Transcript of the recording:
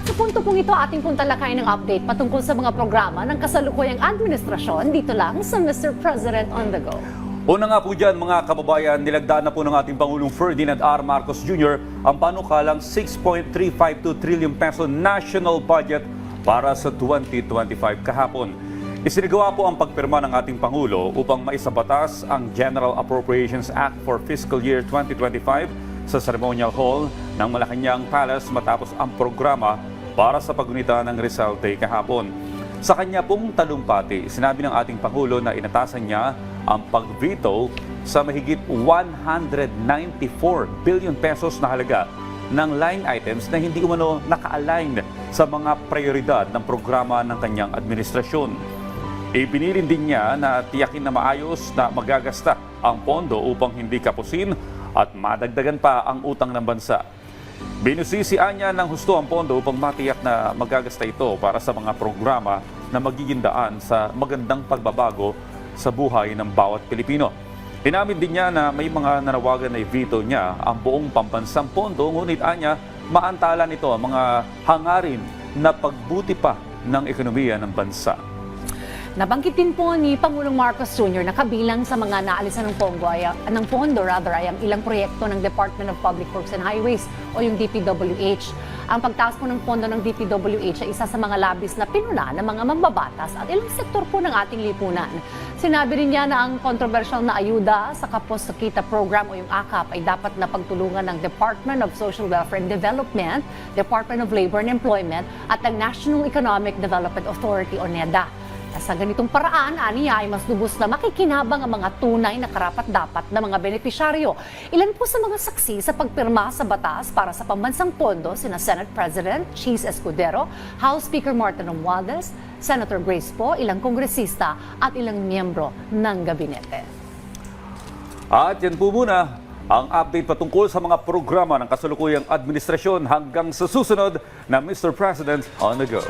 At sa punto pong ito, ating pong talakayin ng update patungkol sa mga programa ng kasalukuyang administrasyon dito lang sa Mr. President on the Go. Una nga po dyan mga kababayan, nilagdaan na po ng ating Pangulong Ferdinand R. Marcos Jr. ang panukalang 6.352 trillion peso national budget para sa 2025 kahapon. Isinagawa po ang pagpirma ng ating Pangulo upang maisabatas ang General Appropriations Act for Fiscal Year 2025 sa Ceremonial Hall ng Malacanang Palace matapos ang programa para sa paggunita ng Rizal Day kahapon. Sa kanya pong talumpati, sinabi ng ating Pangulo na inatasan niya ang pag-veto sa mahigit 194 billion pesos na halaga ng line items na hindi umano naka-align sa mga prioridad ng programa ng kanyang administrasyon. Ipinilin din niya na tiyakin na maayos na magagasta ang pondo upang hindi kapusin at madagdagan pa ang utang ng bansa. Binusisian niya ng husto ang pondo upang matiyak na magagasta ito para sa mga programa na magiging daan sa magandang pagbabago sa buhay ng bawat Pilipino. Inamin din niya na may mga nanawagan na i-veto niya ang buong pambansang pondo, ngunit anya maantala nito ang mga hangarin na pagbuti pa ng ekonomiya ng bansa. Nabanggit din po ni Pangulong Marcos Jr. na kabilang sa mga naalisan ng pondo ay ang ilang proyekto ng Department of Public Works and Highways o yung DPWH. Ang pagtaas po ng pondo ng DPWH ay isa sa mga labis na pinuna ng mga mambabatas at ilang sektor po ng ating lipunan. Sinabi rin niya na ang kontrobersyal na ayuda sa Kapos sa Kita program o yung AKAP ay dapat na pagtulungan ng Department of Social Welfare and Development, Department of Labor and Employment at ang National Economic Development Authority o NEDA. Sa ganitong paraan, aniya ay mas lubos na makikinabang ang mga tunay na karapat-dapat na mga benepisyaryo. Ilan po sa mga saksi sa pagpirma sa batas para sa pambansang pondo sina Senate President Cheese Escudero, House Speaker Martin Romualdez, Senator Grace Poe, ilang kongresista at ilang miyembro ng gabinete. At yan po muna ang update patungkol sa mga programa ng kasalukuyang administrasyon hanggang sa susunod na Mr. President on the Go.